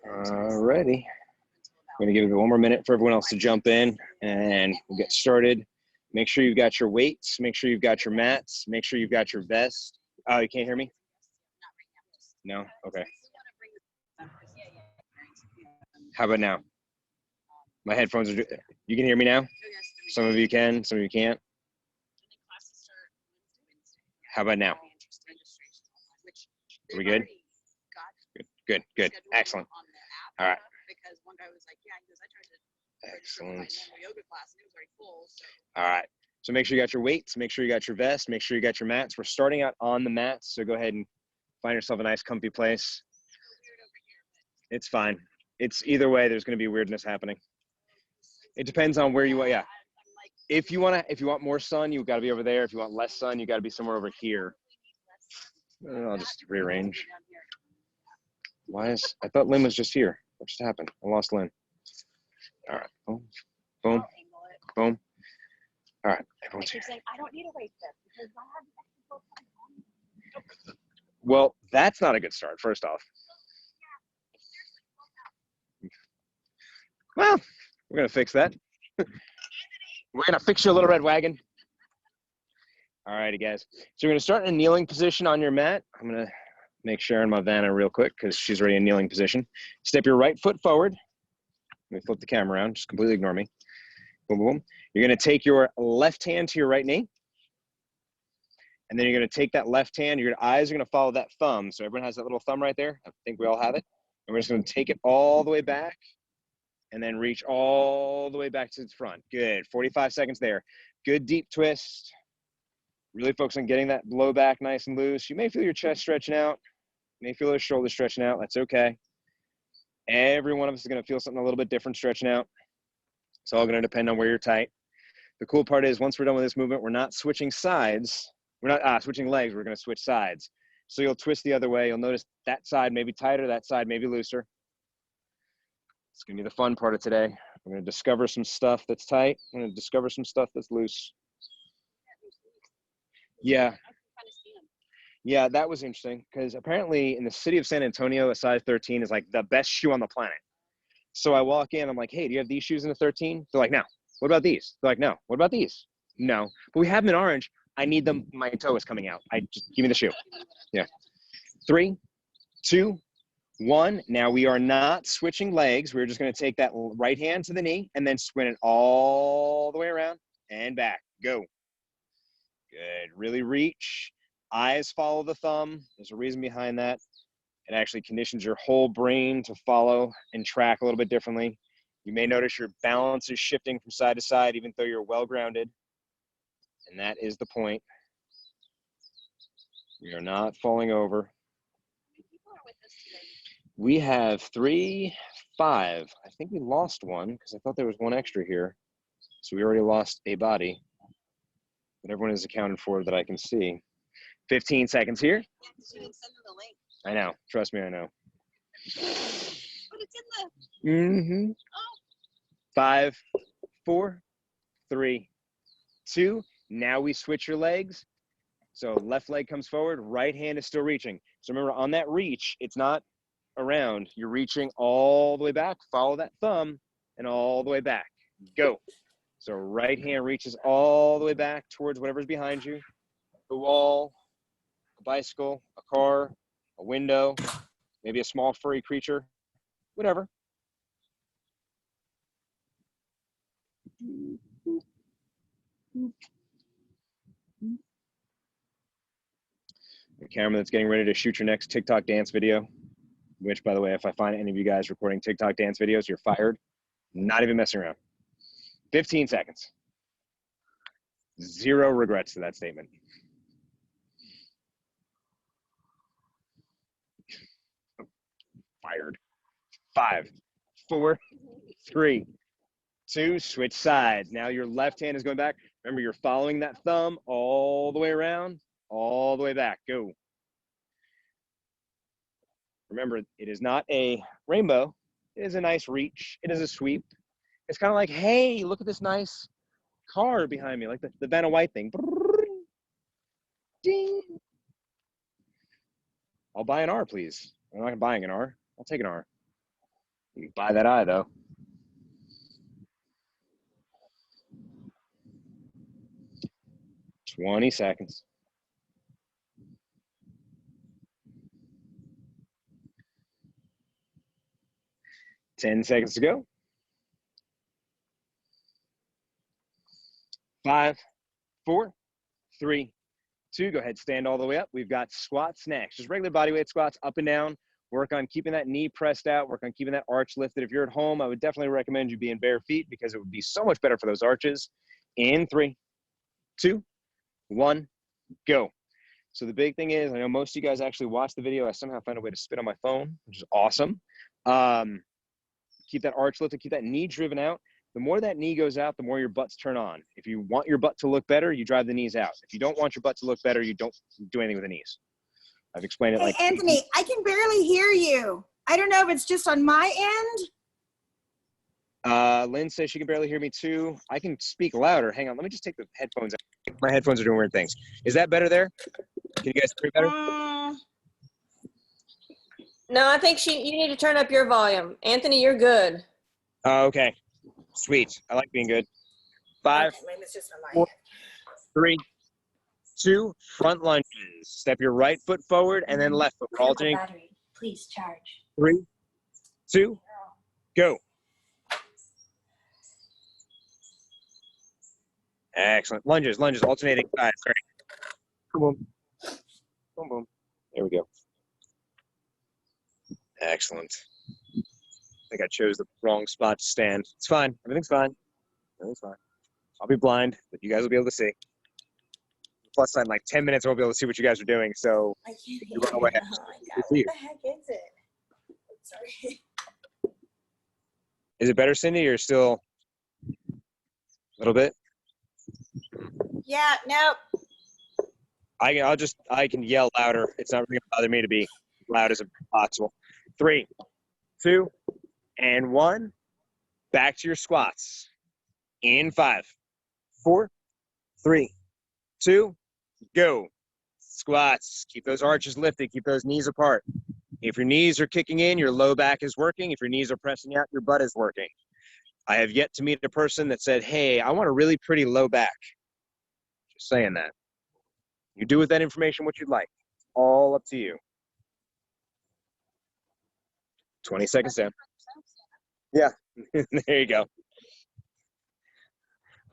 Alrighty. I'm going to give it one more minute for everyone else to jump in and we'll get started. Make sure you've got your weights. Make sure you've got your mats. Make sure you've got your vest. Oh, you can't hear me? No? Okay. How about now? My headphones are, you can hear me now? Some of you can, some of you can't. How about now? Are we good? Good, good. Excellent. All right. Excellent. All right. So make sure you got your weights, make sure you got your vest, make sure you got your mats. We're starting out on the mats, so go ahead and find yourself a nice comfy place. It's fine. It's either way, there's going to be weirdness happening. It depends on where you are. Yeah. If you want more sun, you got to be over there. If you want less sun, you got to be somewhere over here. I'll just rearrange. I thought Lynn was just here. What just happened? I lost Lynn. All right. Boom, boom, boom. All right. Everyone's here. I don't need to wait this because I have. Well, that's not a good start. First off. Well, we're gonna fix that. We're gonna fix your little red wagon. All righty, guys. So we're gonna start in a kneeling position on your mat. I'm gonna make Sharon my Vanna real quick because she's already in kneeling position. Step your right foot forward. Let me flip the camera around. Just completely ignore me. Boom, boom. You're gonna take your left hand to your right knee. And then you're gonna take that left hand, your eyes are gonna follow that thumb. So everyone has that little thumb right there. I think we all have it. And we're just gonna take it all the way back and then reach all the way back to the front. Good, 45 seconds there. Good deep twist. Really focus on getting that low back nice and loose. You may feel your chest stretching out. You may feel your shoulders stretching out. That's okay. Every one of us is gonna feel something a little bit different stretching out. It's all gonna depend on where you're tight. The cool part is once we're done with this movement, we're not switching sides. We're not switching legs, we're gonna switch sides. So you'll twist the other way. You'll notice that side may be tighter, that side may be looser. It's gonna be the fun part of today. We're gonna discover some stuff that's tight. We're gonna discover some stuff that's loose. Yeah. Yeah, that was interesting because apparently in the city of San Antonio, a size 13 is like the best shoe on the planet. So I walk in, I'm like, hey, do you have these shoes in a 13? They're like, no. What about these? They're like, no. What about these? No. But we have them in orange. I need them. My toe is coming out. Just give me the shoe. Yeah. 3, 2, 1. Now we are not switching legs. We're just going to take that right hand to the knee and then spin it all the way around and back. Go. Good. Really reach. Eyes follow the thumb. There's a reason behind that. It actually conditions your whole brain to follow and track a little bit differently. You may notice your balance is shifting from side to side, even though you're well grounded. And that is the point. We are not falling over. We have 3, 5. I think we lost one because I thought there was one extra here. So we already lost a body. But everyone is accounted for that I can see. 15 seconds here. I know. Trust me, I know. But it's in the... 5, 4, 3, 2. Now we switch your legs. So left leg comes forward, right hand is still reaching. So remember on that reach, it's not around. You're reaching all the way back. Follow that thumb and all the way back. Go. So right hand reaches all the way back towards whatever's behind you. The wall, a bicycle, a car, a window, maybe a small furry creature, whatever. The camera that's getting ready to shoot your next TikTok dance video, which, by the way, if I find any of you guys recording TikTok dance videos, you're fired. Not even messing around. 15 seconds. 0 regrets to that statement. Fired. 5, 4, 3, 2, switch sides. Now your left hand is going back. Remember, you're following that thumb all the way around, all the way back. Go. Remember, it is not a rainbow. It is a nice reach. It is a sweep. It's kind of like, hey, look at this nice car behind me, like the Vanna White thing. Ding. I'll buy an R, please. I'm not buying an R. I'll take an R. You buy that eye, though. Twenty seconds. 10 seconds to go. 5, 4, 3, 2. Go ahead, stand all the way up. We've got squats next. Just regular body weight squats, up and down. Work on keeping that knee pressed out. Work on keeping that arch lifted. If you're at home, I would definitely recommend you be in bare feet because it would be so much better for those arches. In 3, 2, 1, go. So the big thing is, I know most of you guys actually watch the video. I somehow found a way to spit on my phone, which is awesome. Keep that arch lifted, keep that knee driven out. The more that knee goes out, the more your butts turn on. If you want your butt to look better, you drive the knees out. If you don't want your butt to look better, you don't do anything with the knees. I've explained it. Hey, like Anthony, I can barely hear you. I don't know if it's just on my end. Lynn says she can barely hear me too. I can speak louder. Hang on, let me just take the headphones out. My headphones are doing weird things. Is that better there? Can you guys hear me better? No, I think you need to turn up your volume. Anthony, you're good. Okay. Sweet. I like being good. 5, Okay, maybe it's just on my 4, end. 3, 2, front lunges. Step your right foot forward and then left foot. We're alternating. Battery, please charge. 3, 2, go. Excellent. Lunges, alternating sides. Sorry. Boom, boom. Boom, boom. There we go. Excellent. I think I chose the wrong spot to stand. It's fine. Everything's fine. Everything's fine. I'll be blind, but you guys will be able to see. Plus, in like 10 minutes, I won't be able to see what you guys are doing, so I can't you hear run away. you. Oh my God, what the heck is it? Sorry. Is it better, Cindy, or still a little bit? Yeah, no. I can yell louder. It's not really gonna bother me to be loud as possible. 3, 2, and 1. Back to your squats. In 5, 4, 3, 2, go. Squats. Keep those arches lifted. Keep those knees apart. If your knees are kicking in, your low back is working. If your knees are pressing out, your butt is working. I have yet to meet a person that said, hey, I want a really pretty low back. Just saying that. You do with that information what you'd like. All up to you. 20 seconds down. Yeah, there you go.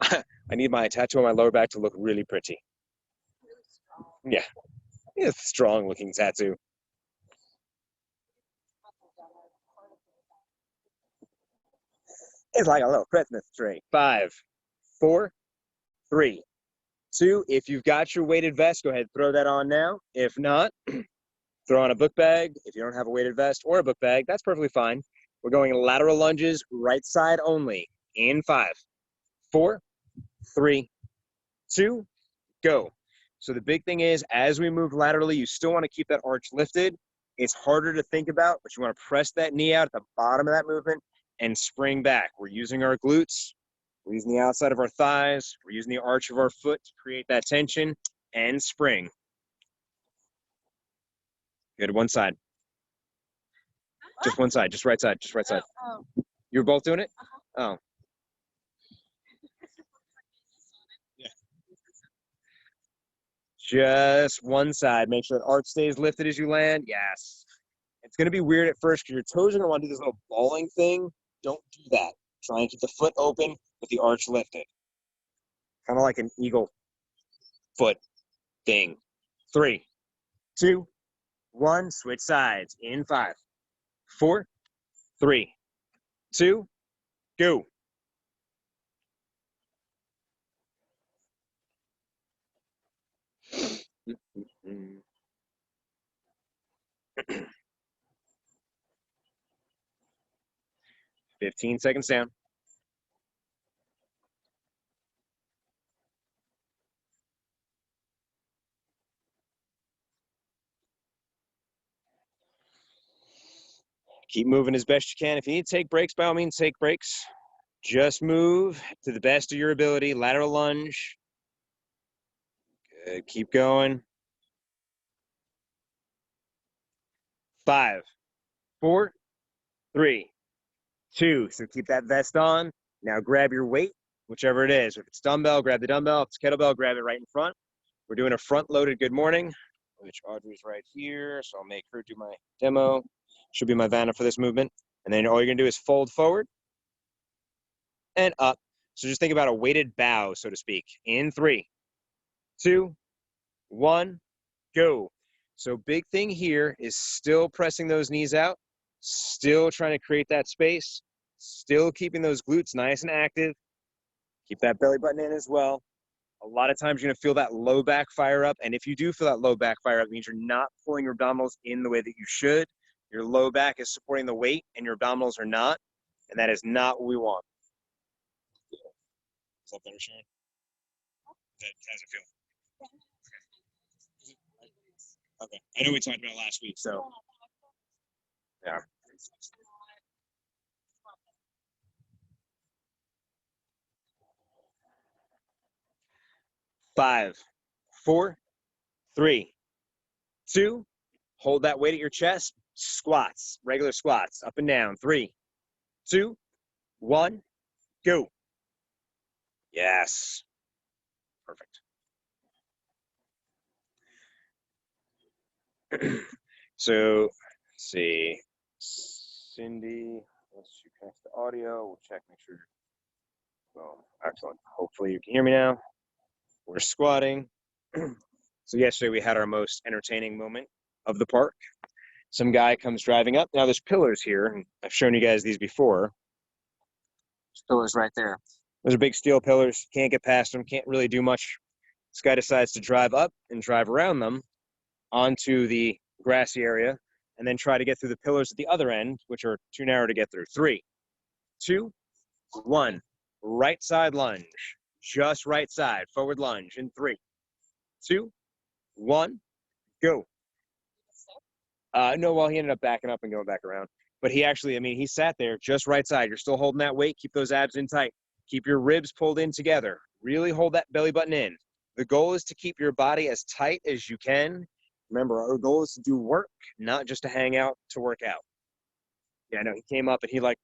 I need my tattoo on my lower back to look really pretty. Yeah, it's a strong looking tattoo. It's like a little Christmas tree. 5, 4, 3, 2. If you've got your weighted vest, go ahead and throw that on now. If not, throw on a book bag. If you don't have a weighted vest or a book bag, that's perfectly fine. We're going lateral lunges, right side only. In 5, 4, 3, 2, go. So the big thing is, as we move laterally, you still want to keep that arch lifted. It's harder to think about, but you want to press that knee out at the bottom of that movement and spring back. We're using our glutes. We're using the outside of our thighs. We're using the arch of our foot to create that tension and spring. Good, one side. Just one side, just right side, just right side. You were both doing it? Oh. Yeah. Just one side. Make sure that arch stays lifted as you land. Yes. It's going to be weird at first because your toes are going to want to do this little balling thing. Don't do that. Try and keep the foot open with the arch lifted. Kind of like an eagle foot thing. 3, 2, 1. Switch sides. In 5, 4, 3, 2, go. Mm-hmm. 15 seconds down. Keep moving as best you can. If you need to take breaks, by all means, take breaks. Just move to the best of your ability. Lateral lunge. Good. Keep going. 5, 4, 3, 2. So keep that vest on. Now grab your weight, whichever it is. If it's dumbbell, grab the dumbbell. If it's kettlebell, grab it right in front. We're doing a front-loaded good morning, which Audrey's right here, so I'll make her do my demo. She'll be my Vanna for this movement. And then all you're gonna do is fold forward and up. So just think about a weighted bow, so to speak. In 3, 2, 1, go. So big thing here is still pressing those knees out, still trying to create that space, still keeping those glutes nice and active. Keep that belly button in as well. A lot of times you're gonna feel that low back fire up. And if you do feel that low back fire up, it means you're not pulling your abdominals in the way that you should. Your low back is supporting the weight and your abdominals are not. And that is not what we want. Is that better, Sharon? How's it feel? Okay. I know we talked about it last week, so yeah. 5, 4, 3, 2. Hold that weight at your chest. Squats, regular squats, up and down. 3, 2, 1, go. Yes. Perfect. So, let's see. Cindy, let's connect the audio. We'll check, make sure. Well, excellent. Hopefully you can hear me now. We're squatting. So yesterday we had our most entertaining moment of the park. Some guy comes driving up. Now there's pillars here. And I've shown you guys these before. There's pillars right there. Those are big steel pillars. Can't get past them. Can't really do much. This guy decides to drive up and drive around them onto the grassy area and then try to get through the pillars at the other end, which are too narrow to get through. 3, 2, 1. Right side lunge. Just right side. Forward lunge in 3, 2, 1. Go. No, well, he ended up backing up and going back around. But he actually, I mean, he sat there just right side. You're still holding that weight. Keep those abs in tight. Keep your ribs pulled in together. Really hold that belly button in. The goal is to keep your body as tight as you can. Remember, our goal is to do work, not just to hang out to work out. Yeah, I know. He came up and he like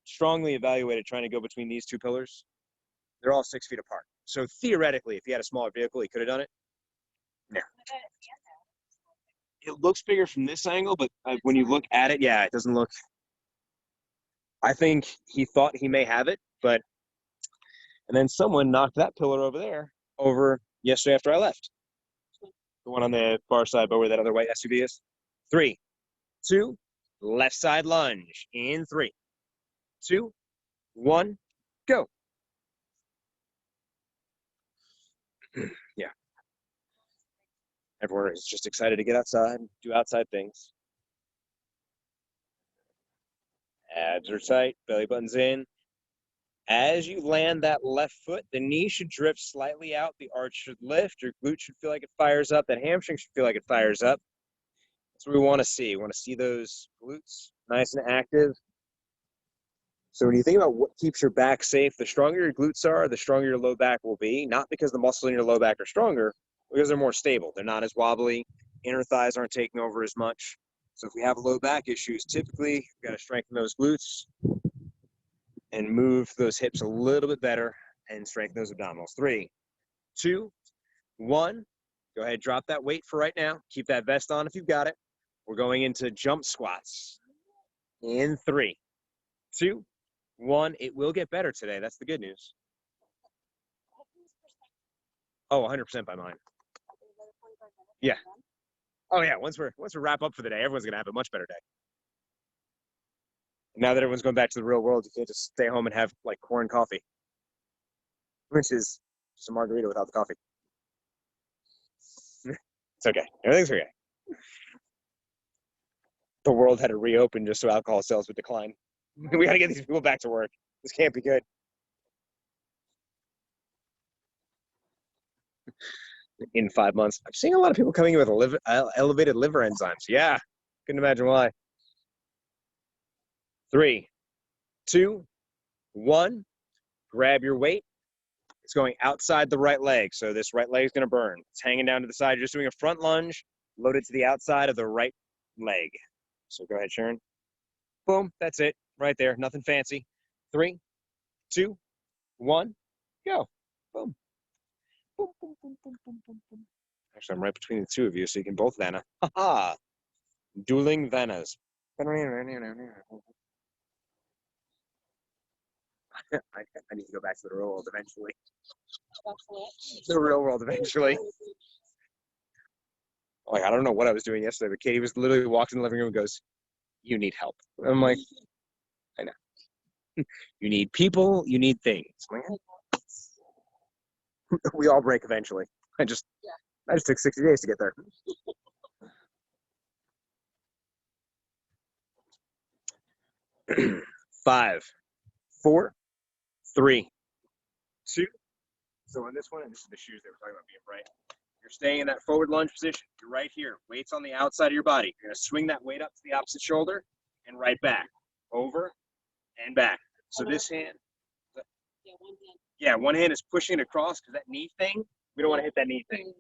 strongly evaluated trying to go between these 2 pillars. They're all 6 feet apart. So theoretically, if he had a smaller vehicle, he could have done it. No. It looks bigger from this angle, but when you look at it, yeah, it doesn't look. I think he thought he may have it, but. And then someone knocked that pillar over there over yesterday after I left. The one on the far side, but where that other white SUV is. 3, 2, left side lunge in 3, 2, 1, go. Yeah. Everyone is just excited to get outside, do outside things. Abs are tight, belly button's in. As you land that left foot, the knee should drift slightly out. The arch should lift. Your glute should feel like it fires up. That hamstring should feel like it fires up. That's what we want to see. We want to see those glutes nice and active. So when you think about what keeps your back safe, the stronger your glutes are, the stronger your low back will be. Not because the muscles in your low back are stronger, because they're more stable. They're not as wobbly. Inner thighs aren't taking over as much. So if we have low back issues, typically we've got to strengthen those glutes and move those hips a little bit better and strengthen those abdominals. 3, 2, 1. Go ahead, drop that weight for right now. Keep that vest on if you've got it. We're going into jump squats in 3, 2, 1. It will get better today. That's the good news. Oh, 100% by mine. Yeah. Oh yeah. Once we wrap up for the day, everyone's gonna have a much better day. Now that everyone's going back to the real world, you can't just stay home and have like corn coffee, which is just a margarita without the coffee. It's okay. Everything's okay. The world had to reopen just so alcohol sales would decline. We got to get these people back to work. This can't be good. In 5 months, I'm seeing a lot of people coming in with elevated liver enzymes. Yeah, couldn't imagine why. 3, 2, 1. Grab your weight. It's going outside the right leg. So this right leg is going to burn. It's hanging down to the side. You're just doing a front lunge, loaded to the outside of the right leg. So go ahead, Sharon. Boom, that's it. right there. Nothing fancy. 3, 2, 1, go. Boom. Boom, boom, boom, boom, boom, boom, boom. Actually, I'm right between the two of you, so you can both Vanna. Ha-ha. Dueling Vannas. I need to go back to the real world eventually. The real world eventually. Like, I don't know what I was doing yesterday, but Katie was literally walking in the living room and goes, "You need help." I'm like, I know. You need people, you need things. I'm like, we all break eventually. I just took 60 days to get there. Five, 4, 3, 2. So in this one, and this is the shoes they were talking about being bright. You're staying in that forward lunge position. You're right here. Weight's on the outside of your body. You're going to swing that weight up to the opposite shoulder and right back. Over and back. So this hand. Yeah, one hand is pushing it across because that knee thing, we don't want to hit that knee thing.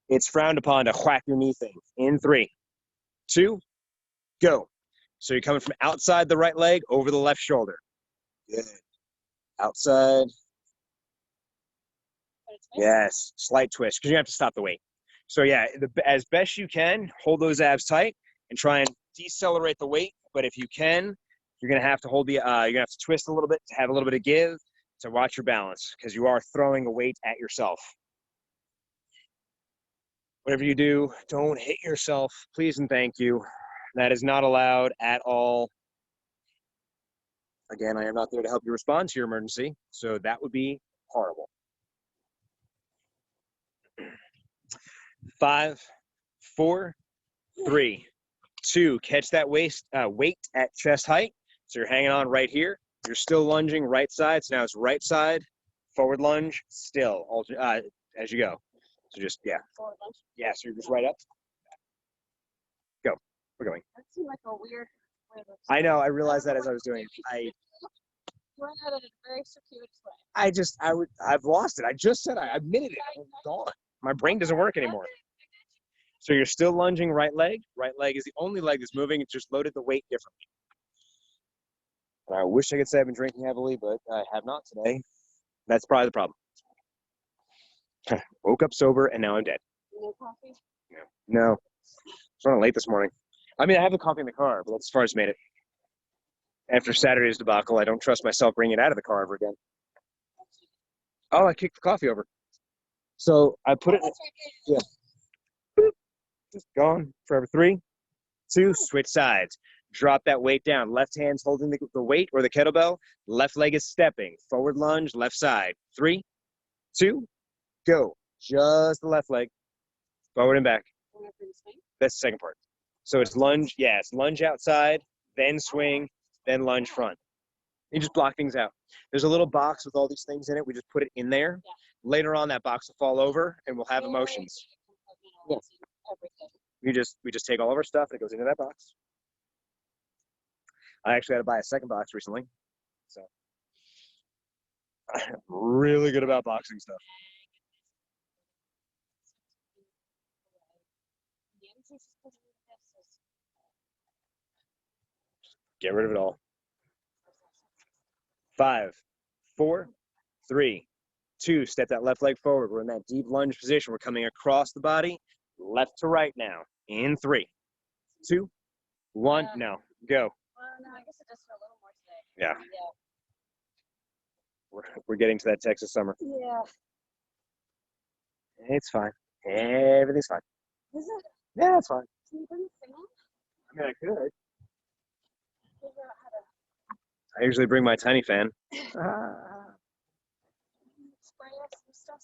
It's frowned upon to whack your knee thing. In 3, 2, go. So you're coming from outside the right leg over the left shoulder. Good. Outside. Yes, slight twist because you have to stop the weight. So yeah, as best you can, hold those abs tight and try and decelerate the weight. But if you can, you're gonna have to hold the. You're gonna have to twist a little bit to have a little bit of give to watch your balance because you are throwing a weight at yourself. Whatever you do, don't hit yourself, please and thank you. That is not allowed at all. Again, I am not there to help you respond to your emergency, so that would be horrible. 5, 4, 3, 2. Catch that weight at chest height. So you're hanging on right here. You're still lunging right side. So now it's right side, forward lunge, still as you go. So just, yeah. Forward lunge? Yeah, so you're just right up. Go. We're going. That seemed like a weird way to I know. I realized that as I was doing it. You went at it in a very circuitous way. I've lost it. I just said I admitted it. I'm gone. My brain doesn't work anymore. So you're still lunging right leg. Right leg is the only leg that's moving. It's just loaded the weight differently. And I wish I could say I've been drinking heavily, but I have not today. That's probably the problem. Woke up sober and now I'm dead. No coffee? No. I was running late this morning. I mean, I have the coffee in the car, but that's as far as made it. After Saturday's debacle, I don't trust myself bringing it out of the car ever again. Oh, I kicked the coffee over. So I put it. Yeah. Boop. Just gone forever. 3, 2, switch sides. Drop that weight down. Left hand's holding the weight or the kettlebell. Left leg is stepping. Forward lunge, left side. 3, 2, go. Just the left leg. Forward and back. That's the second part. So it's lunge. Yeah, it's lunge outside, then swing, then lunge front. You just block things out. There's a little box with all these things in it. We just put it in there. Yeah. Later on, that box will fall over, and we'll have emotions. Yeah. We just take all of our stuff, and it goes into that box. I actually had to buy a second box recently, so I'm really good about boxing stuff. Get rid of it all. 5, 4, 3, 2. Step that left leg forward. We're in that deep lunge position. We're coming across the body, left to right now. In 3, 2, 1. No, go. No, I guess it does feel a little more today. Yeah. We're getting to that Texas summer. Yeah. It's fine. Everything's fine. Is it? Yeah, it's fine. Can you bring the fan? I mean, I could. Figure out how to I usually bring my tiny fan. spray us some stuff.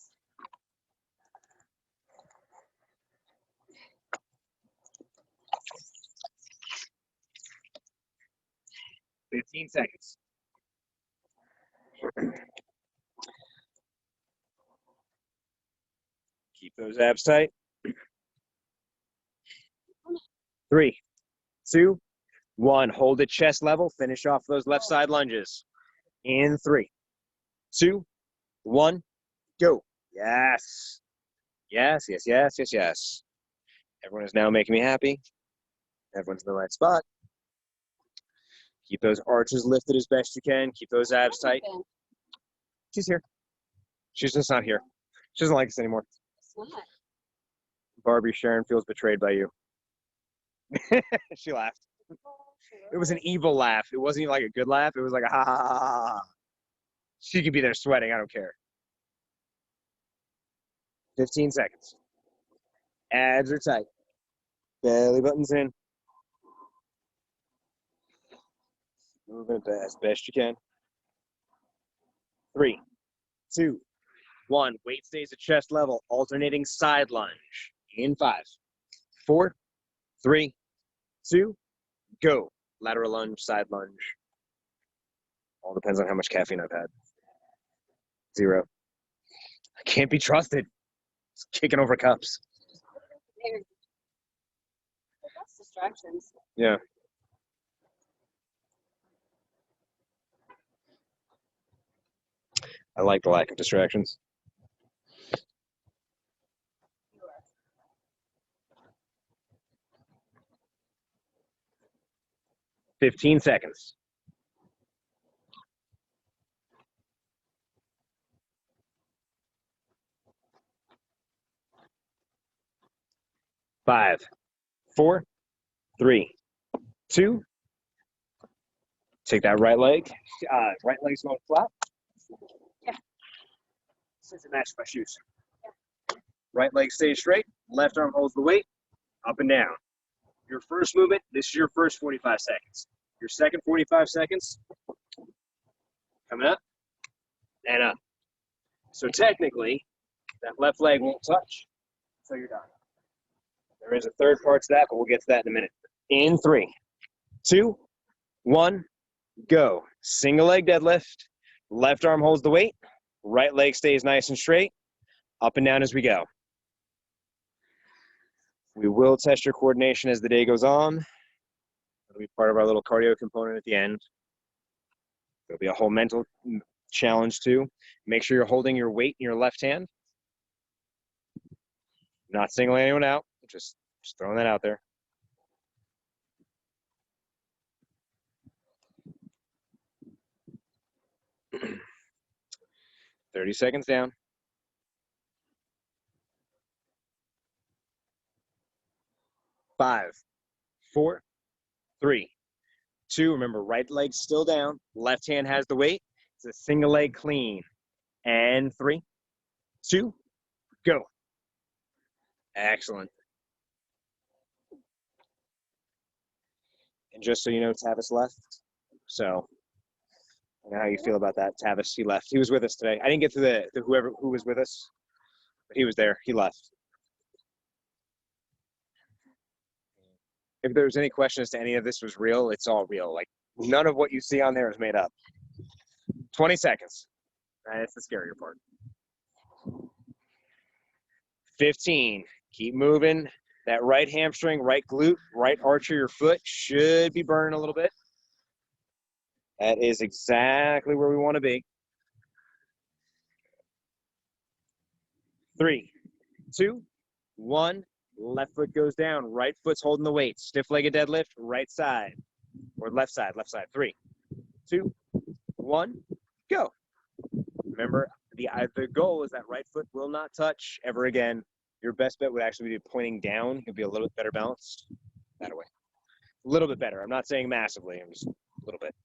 15 seconds. Keep those abs tight. 3, 2, 1. Hold it chest level. Finish off those left side lunges. In 3, 2, 1. Go. Yes. Yes, yes, yes, yes, yes. Everyone is now making me happy. Everyone's in the right spot. Keep those arches lifted as best you can. Keep those abs tight. She's here. She's just not here. She doesn't like us anymore. Barbie Sharon feels betrayed by you. She laughed. It was an evil laugh. It wasn't even like a good laugh. It was like a ha ha ha ha ha. She could be there sweating. I don't care. 15 seconds. Abs are tight. Belly button's in. Moving it as best you can. 3, 2, 1. Weight stays at chest level. Alternating side lunge. In 5, 4, 3, 2, go. Lateral lunge, side lunge. All depends on how much caffeine I've had. 0. I can't be trusted. It's kicking over cups. That's distractions. Yeah. I like the lack of distractions. – 15 seconds. 5, 4, 3, 2. Take that right leg. Right leg's going flat. Yeah. Since it matched my shoes. Right leg stays straight. Left arm holds the weight. Up and down. Your first movement, this is your first 45 seconds. Your second 45 seconds, coming up and up. So technically, that left leg won't touch, so you're done. There is a third part to that, but we'll get to that in a minute. In 3, 2, 1, go. Single leg deadlift. Left arm holds the weight. Right leg stays nice and straight. Up and down as we go. We will test your coordination as the day goes on. It'll be part of our little cardio component at the end. There'll be a whole mental challenge too. Make sure you're holding your weight in your left hand. Not singling anyone out, just throwing that out there. .30 seconds down. 5, 4, 3, 2. Remember, right leg still down. Left hand has the weight. It's a single leg clean. And 3, 2, go. Excellent. And just so you know, Tavis left. So I don't know how you feel about that. Tavis, he left. He was with us today. I didn't get to the whoever who was with us, but he was there. He left. If there was any question as to any of this was real, it's all real. Like, none of what you see on there is made up. 20 seconds. That's the scarier part. 15. Keep moving. That right hamstring, right glute, right arch of your foot should be burning a little bit. That is exactly where we want to be. 3, 2, 1. Left foot goes down. Right foot's holding the weight. Stiff-legged deadlift, right side. Or left side, left side. 3, 2, 1, go. Remember, the goal is that right foot will not touch ever again. Your best bet would actually be pointing down. You'll be a little bit better balanced. That way. A little bit better. I'm not saying massively. I'm just a little bit.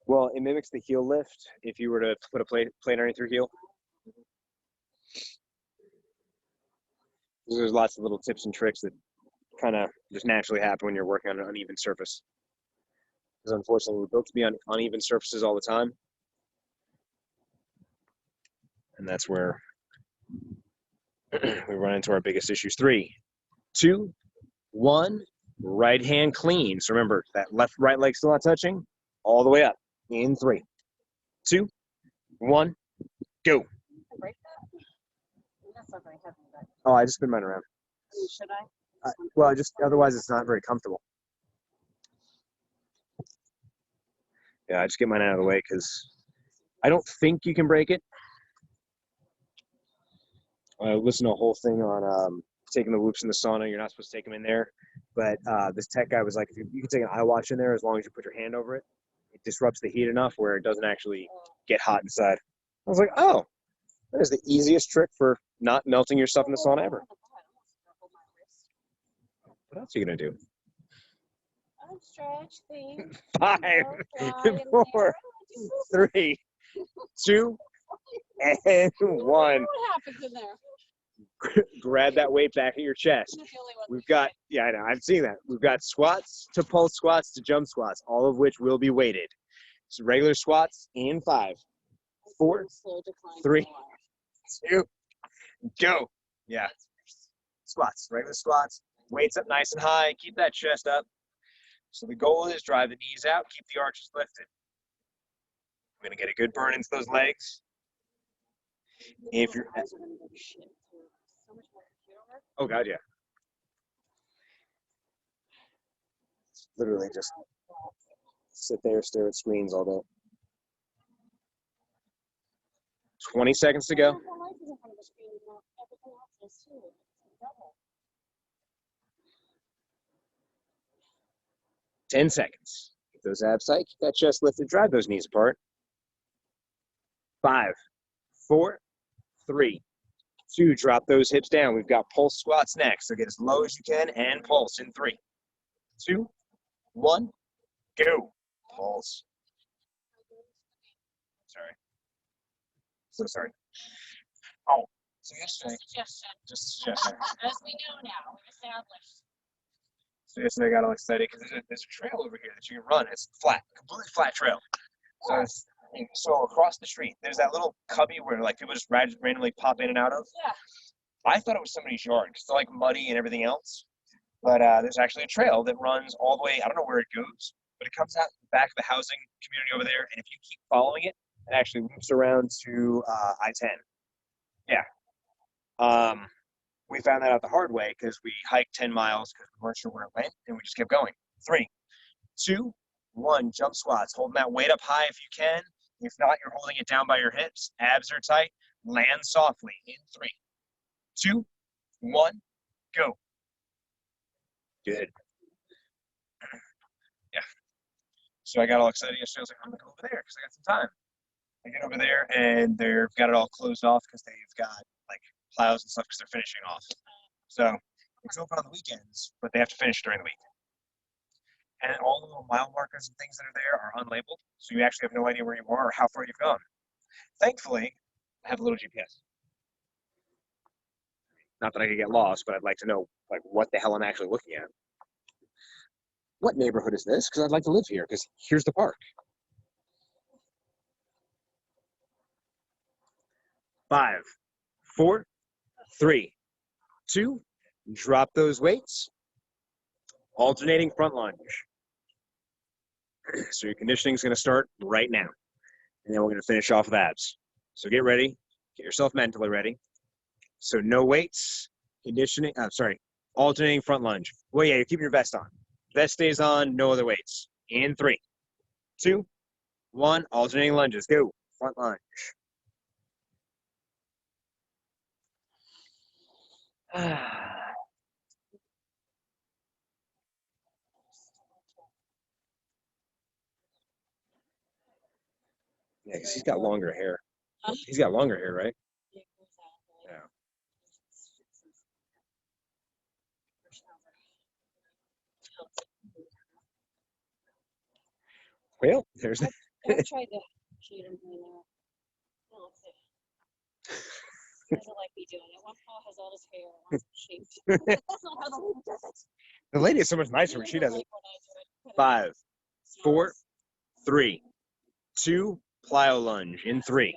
Well, it mimics the heel lift if you were to put a plate underneath your heel. There's lots of little tips and tricks that kind of just naturally happen when you're working on an uneven surface. Because unfortunately, we're built to be on uneven surfaces all the time. And that's where we run into our biggest issues. 3, 2, 1, right hand clean. So remember, that right leg still not touching, all the way up. In 3, 2, 1, go. Break that? That's not very heavy, but Oh, I just spin mine around. should I? Well, just otherwise it's not very comfortable. Yeah, I just get mine out of the way because I don't think you can break it. I listened to a whole thing on taking the whoops in the sauna. You're not supposed to take them in there. But this tech guy was like, if you can take an iWatch in there as long as you put your hand over it. It disrupts the heat enough where it doesn't actually get hot inside. I was like, oh, that is the easiest trick for not melting your stuff in the sauna ever. What else are you going to do? Stretch things. 5, 4, 3, 2, and 1. What happens in there? Grab that weight back at your chest. We've got, yeah, I know, I've seen that. We've got squats to pulse squats to jump squats, all of which will be weighted. So regular squats in 5, 4, 3, 2, go. Yeah. Squats, regular squats, weights up nice and high, keep that chest up. So the goal is drive the knees out, keep the arches lifted. I'm gonna get a good burn into those legs. If you're, oh God, yeah. Literally just sit there, stare at screens all day. 20 seconds to go. 10 seconds. Keep those abs tight, keep that chest lifted, drive those knees apart. 5, 4, 3, 2, drop those hips down. We've got pulse squats next. So get as low as you can and pulse in 3, 2, 1, go. Pulse. Sorry. So sorry. Oh, so yesterday, just a suggestion. As we know now, we've established. So yesterday I got all excited because there's a trail over here that you can run. It's flat, completely flat trail. So across the street, there's that little cubby where like people just randomly pop in and out of. Yeah. I thought it was somebody's yard because it's like muddy and everything else. But there's actually a trail that runs all the way. I don't know where it goes, but it comes out the back of the housing community over there. And if you keep following it, it actually loops around to I-10. Yeah. We found that out the hard way because we hiked 10 miles because we weren't sure where it went, and we just kept going. 3, 2, 1, jump squats. Holding that weight up high if you can. If not, you're holding it down by your hips. Abs are tight. Land softly in 3, 2, 1, go. Good. Yeah. So I got all excited yesterday. I was like, I'm going to go over there because I got some time. I get over there, and they've got it all closed off because they've got, like, plows and stuff because they're finishing off. So it's open on the weekends, but they have to finish during the week. And all the little mile markers and things that are there are unlabeled, so you actually have no idea where you are or how far you've gone. Thankfully, I have a little GPS. Not that I could get lost, but I'd like to know like what the hell I'm actually looking at. What neighborhood is this? Because I'd like to live here, because here's the park. 5, 4, 3, 2, drop those weights. Alternating front lunge. So your conditioning is going to start right now. And then we're going to finish off with abs. So get ready. Get yourself mentally ready. So no weights, conditioning, alternating front lunge. Well, yeah, you're keeping your vest on. Vest stays on, no other weights. In 3, 2, 1, alternating lunges. Go. Front lunge. Yeah, because he's got longer hair. He's got longer hair, right? Yeah. Well, there's that. I tried to shoot him in there. Oh, let's see. He doesn't like me doing it. One paw has all his hair, one's shaped. That's not how the lady does it. The lady is so much nicer when she does it. 5, 4, 3, 2, plyo lunge. In 3,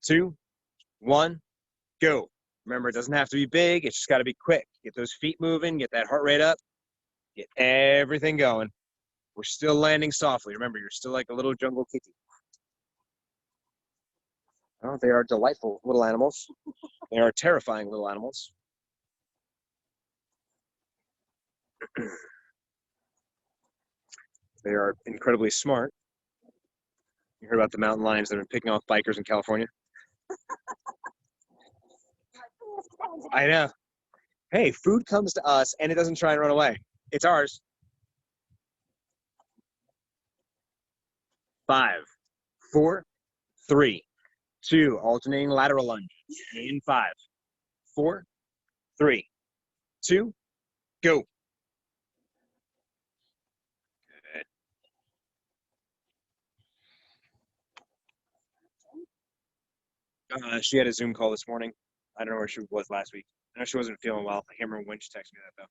2, 1, go. Remember, it doesn't have to be big. It's just got to be quick. Get those feet moving. Get that heart rate up. Get everything going. We're still landing softly. Remember, you're still like a little jungle kitty. Oh, they are delightful little animals. They are terrifying little animals. They are incredibly smart. You heard about the mountain lions that have been picking off bikers in California? I know. Hey, food comes to us and it doesn't try and run away. It's ours. 5, 4, 3, 2. Alternating lateral lunge. In 5, 4, 3, 2. Go. Good. She had a Zoom call this morning. I don't know where she was last week. I know she wasn't feeling well. I can't remember when she texted me that, though.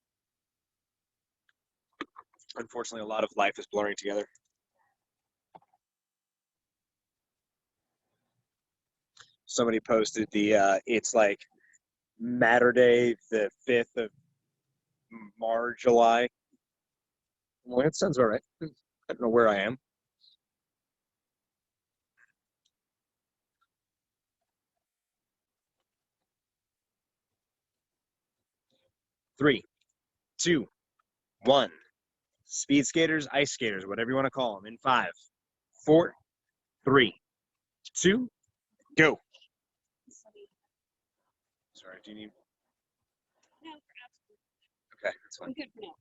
Unfortunately, a lot of life is blurring together. Somebody posted it's like Matter Day, the 5th of March, July. Well, that sounds all right. I don't know where I am. Three, 2, 1. Speed skaters, ice skaters, whatever you want to call them. In 5, 4, 3, 2, go. Sorry, do you need? No, absolutely. Okay, that's fine. I'm good for now.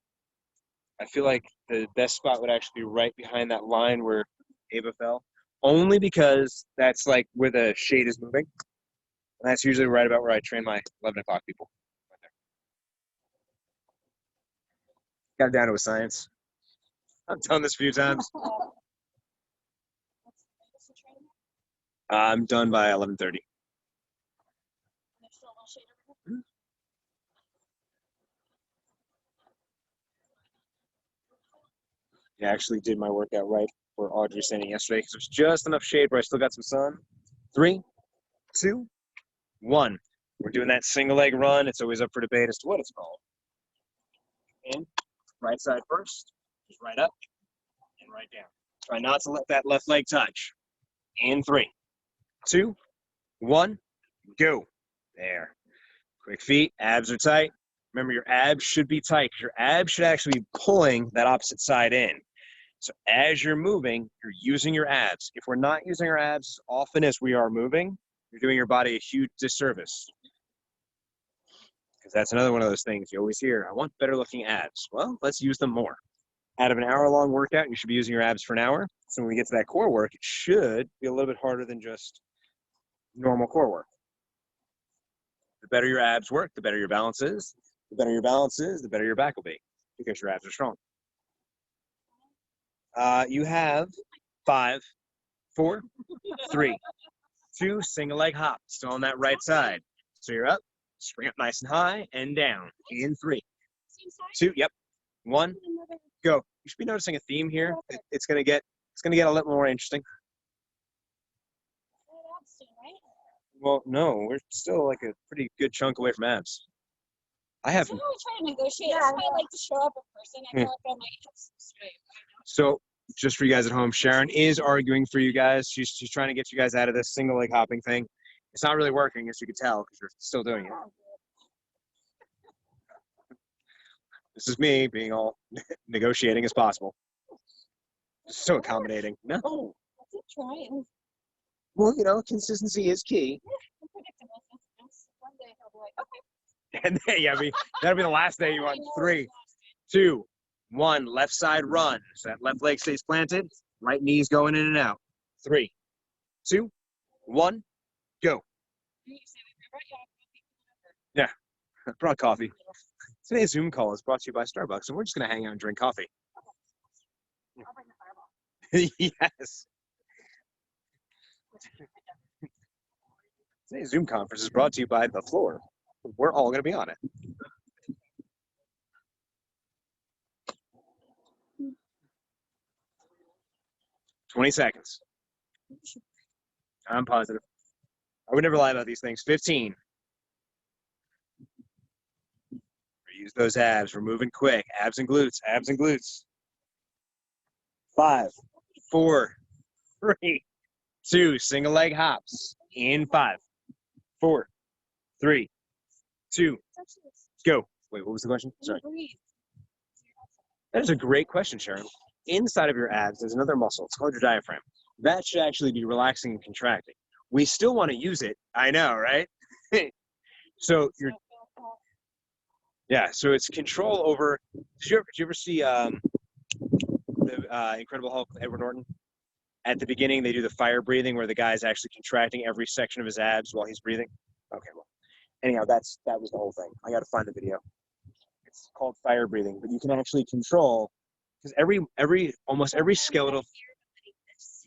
I feel like the best spot would actually be right behind that line where Ava fell, only because that's like where the shade is moving. And that's usually right about where I train my 11 o'clock people. Right there. Got it down to a science. I've done this a few times. What's the training? I'm done by 11:30. There's still a little shade over there. I actually did my workout right where Audrey's standing yesterday because there's just enough shade where I still got some sun. 3, 2, 1. We're doing that single leg run. It's always up for debate as to what it's called. In, right side first, just right up and right down. Try not to let that left leg touch. In 3, 2, 1, go. There. Quick feet, abs are tight. Remember, your abs should be tight because your abs should actually be pulling that opposite side in. So as you're moving, you're using your abs. If we're not using our abs as often as we are moving, you're doing your body a huge disservice. Because that's another one of those things you always hear, I want better looking abs. Well, let's use them more. Out of an hour-long workout, you should be using your abs for an hour. So when we get to that core work, it should be a little bit harder than just normal core work. The better your abs work, the better your balance is. The better your balance is, the better your back will be, because your abs are strong. You have 5, 4, 3, 2, single leg hop. Still on that right side. So you're up, spring up nice and high, and down. In 3, 2, yep, 1, go. You should be noticing a theme here. It's gonna get a little more interesting. Well, no, we're still like a pretty good chunk away from abs. I have. I'm always trying to negotiate. Yeah, I like to show up in person. I feel like I'm like straight. So, just for you guys at home, Sharon is arguing for you guys. She's trying to get you guys out of this single leg hopping thing. It's not really working, as you can tell, because you're still doing it. This is me being all negotiating as possible. So accommodating. No. I keep trying. Well, you know, consistency is key. Predictable. One day I'll be like, okay. And then, yeah, that'll be the last day you want. 3, 2, 1. Left side run. So that left leg stays planted. Right knee's going in and out. 3, 2, 1, go. Yeah, I brought coffee. Today's Zoom call is brought to you by Starbucks, and we're just going to hang out and drink coffee. I'll bring the fireball. Yes. Today's Zoom conference is brought to you by The Floor. We're all going to be on it. "20 seconds. I'm positive. I would never lie about these things. 15. Use those abs. We're moving quick. Abs and glutes. Abs and glutes. 5, 4, 3, 2. Single leg hops. In 5, 4, 3, 2. Go. Wait, what was the question? Sorry. That is a great question, Sharon. Inside of your abs, there's another muscle. It's called your diaphragm. That should actually be relaxing and contracting. We still want to use it. I know, right? So you're, yeah, so it's control over, did you ever see the Incredible Hulk with Edward Norton? At the beginning, they do the fire breathing where the guy's actually contracting every section of his abs while he's breathing. Okay, well, anyhow, that was the whole thing. I got to find the video. It's called fire breathing, but you can actually control, because almost every skeletal,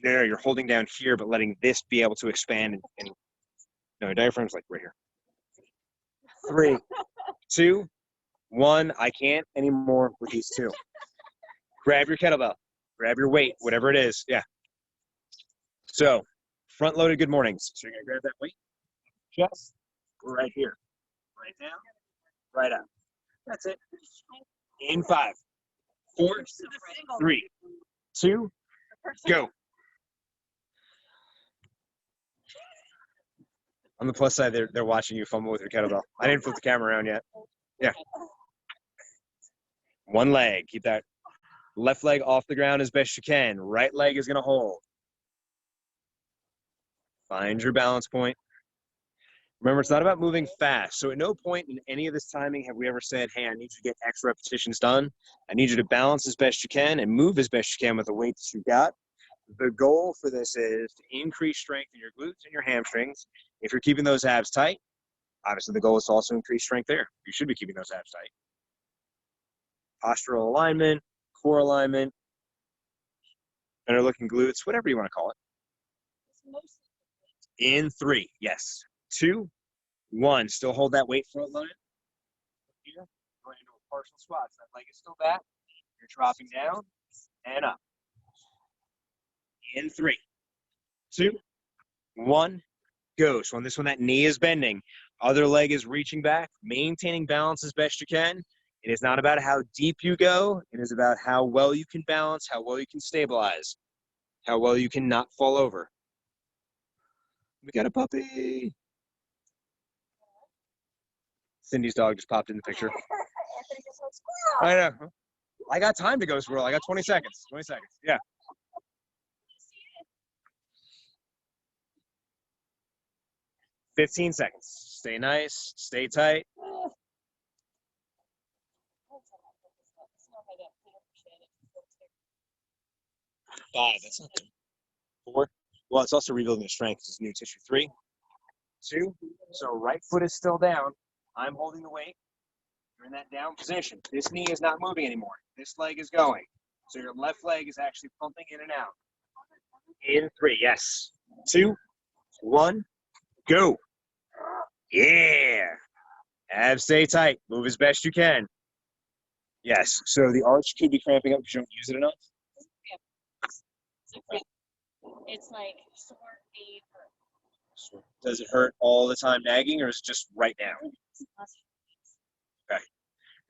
there, you're holding down here, but letting this be able to expand and no, diaphragm's like right here. 3, 2, 1. I can't anymore with these two. Grab your kettlebell, grab your weight, whatever it is. Yeah. So, front-loaded good mornings. So you're gonna grab that weight, chest, right here, right down, right up. That's it. In 5, 4, 3, 2, go. On the plus side, they're watching you fumble with your kettlebell. I didn't flip the camera around yet. Yeah. One leg. Keep that left leg off the ground as best you can. Right leg is going to hold. Find your balance point. Remember, it's not about moving fast. So at no point in any of this timing have we ever said, hey, I need you to get X repetitions done. I need you to balance as best you can and move as best you can with the weight that you've got. The goal for this is to increase strength in your glutes and your hamstrings. If you're keeping those abs tight, obviously the goal is to also increase strength there. You should be keeping those abs tight. Postural alignment, core alignment, better looking glutes, whatever you want to call it. In 3, yes. 2, 1. Still hold that weight front loaded. Here, going into a partial squat. So that leg is still back. You're dropping down and up. In 3, 2, 1. Go. So on this one, that knee is bending. Other leg is reaching back, maintaining balance as best you can. It is not about how deep you go. It is about how well you can balance, how well you can stabilize, how well you can not fall over. We got a puppy. Cindy's dog just popped in the picture. I know. I got time to go, squirrel. I got 20 seconds. 20 seconds. Yeah. $15 seconds. Stay nice. Stay tight. 5. That's not good. 4. Well, it's also rebuilding the strength. It's new tissue. 3, 2. So right foot is still down. I'm holding the weight. You're in that down position. This knee is not moving anymore. This leg is going. So your left leg is actually pumping in and out. In 3, yes. 2, 1, go. Yeah. Abs stay tight. Move as best you can. Yes. So the arch could be cramping up because you don't use it enough. It's like sore pain. Does it hurt all the time nagging, or is it just right now? Okay.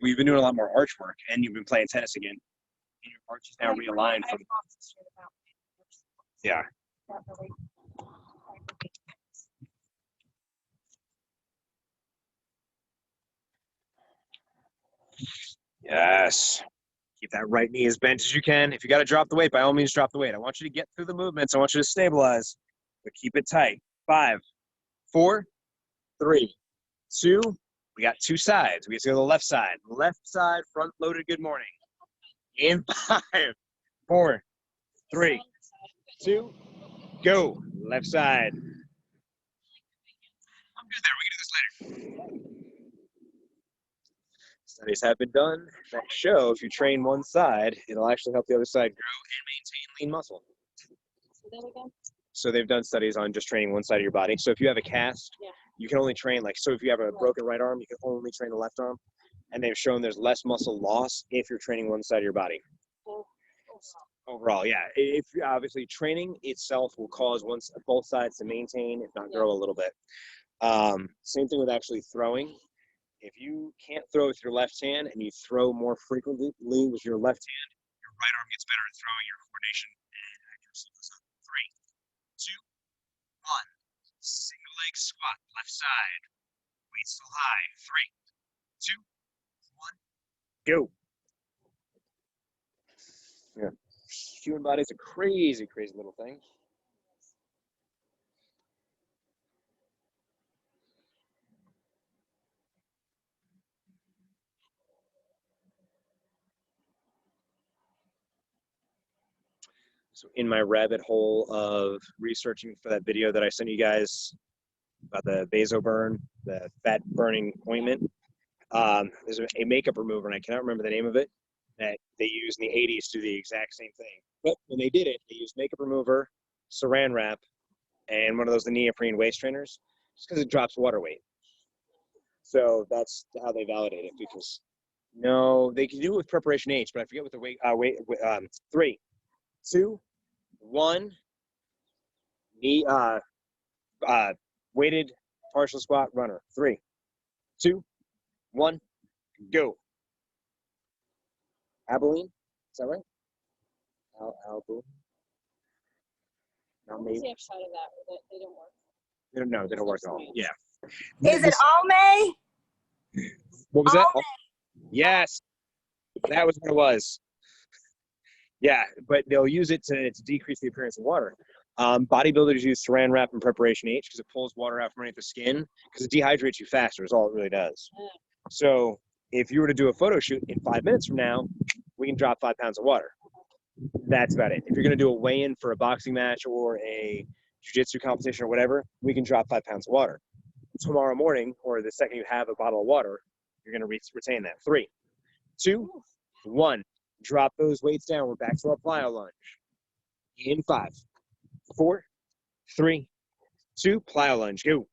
Well, you've been doing a lot more arch work, and you've been playing tennis again. And your arch is now realigned from. Yeah. Yes. Keep that right knee as bent as you can. If you got to drop the weight, by all means, drop the weight. I want you to get through the movements. I want you to stabilize, but keep it tight. 5, 4, 3, 2. We got 2 sides. We get to go to the left side. Left side, front loaded good morning. In 5, 4, 3, 2, go. Left side. I'm good there. We can do this later. Studies have been done that show if you train one side, it'll actually help the other side grow and maintain lean muscle. So they've done studies on just training one side of your body. So if you have a cast, you can only train so if you have a broken right arm, you can only train the left arm. And they've shown there's less muscle loss if you're training one side of your body. Overall, yeah. If obviously training itself will cause both sides to maintain, if not grow a little bit. Same thing with actually throwing. If you can't throw with your left hand and you throw more frequently with your left hand, your right arm gets better at throwing, your coordination and accuracy goes up. 3, 2, 1. Single leg squat, left side. Weight still high. 3, 2, 1, go. Yeah. Human body's a crazy, crazy little thing. So in my rabbit hole of researching for that video that I sent you guys about the vasoburn, the fat burning ointment, there's a makeup remover, and I cannot remember the name of it, that they used in the 80s to do the exact same thing. But when they did it, they used makeup remover, saran wrap, and one of those the neoprene waist trainers, just because it drops water weight. So that's how they validate it. Because no, they can do it with preparation H, but I forget what the weight. 3, 2, 1. Knee weighted partial squat runner. 3, 2, 1, go. Abilene, is that right? Abilene. What was the upside of that? They don't work. They don't work at all. Yeah. Is it Almay? What was that? Oh, yes, that was what it was. Yeah, but they'll use it to decrease the appearance of water. Bodybuilders use saran wrap in preparation H because it pulls water out from underneath the skin because it dehydrates you faster is all it really does. So if you were to do a photo shoot in 5 minutes from now, we can drop 5 pounds of water. That's about it. If you're going to do a weigh-in for a boxing match or a jiu-jitsu competition or whatever, we can drop 5 pounds of water. Tomorrow morning, or the second you have a bottle of water, you're going to retain that. 3, 2, 1. Drop those weights down. We're back to our plyo lunge. In 5, 4, 3, 2, plyo lunge. Go.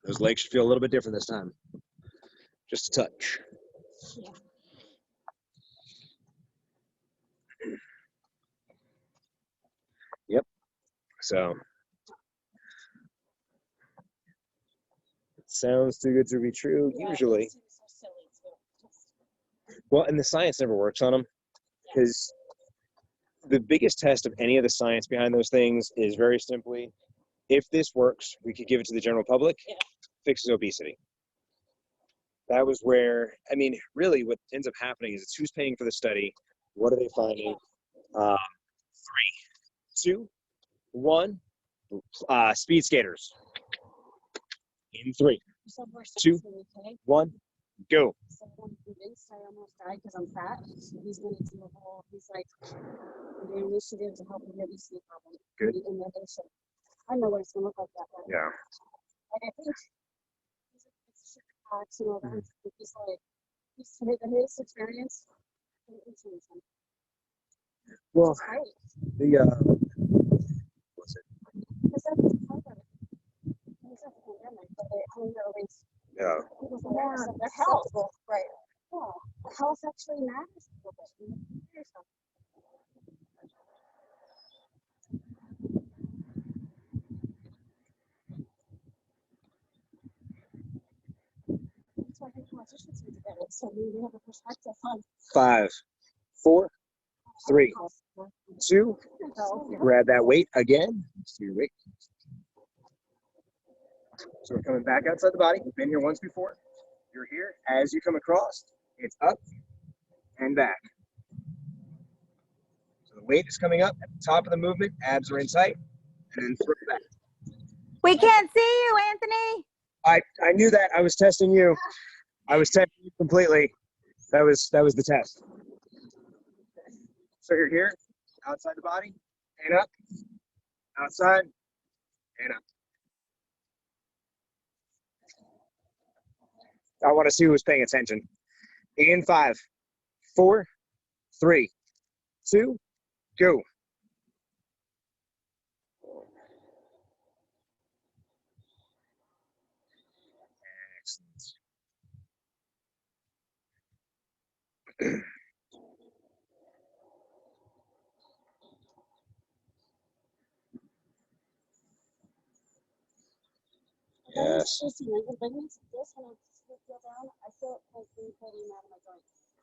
Those legs should feel a little bit different this time. Just a touch. Yeah. Yep. So it sounds too good to be true, Yeah, usually. it seems so silly too. Well, and the science never works on them because the biggest test of any of the science behind those things is very simply, if this works, we could give it to the general public, fixes obesity. That was where, I mean, really what ends up happening is it's who's paying for the study, what are they finding? 3, 2, 1, speed skaters. In 3, 2, 1, go. Someone convinced I almost died because I'm fat. He's going to do a whole, he's like, an initiative to help with the obesity problem. Good. In the nation. I know what it's going to look like that way. Yeah. Like, I think it's shit facts and all that. He's like, his experience. Well, the what's it? Because that's part of it. It's a pandemic, but I don't know, Yeah. people's awareness of their health. Right. Yeah. Health actually matters a little bit. That's why I think politicians need to get it, so we have a perspective on 5, 4, 3, health. 2. Grab that weight again. See your weight. So we're coming back outside the body. We've been here once before. You're here. As you come across, it's up and back. So the weight is coming up at the top of the movement. Abs are in sight. And then throw it back. We can't see you, Anthony. I knew that. I was testing you. I was testing you completely. That was the test. So you're here, outside the body, and up, outside, and up. I want to see who's paying attention. In 5, 4, 3, 2, go. Excellent. Yes.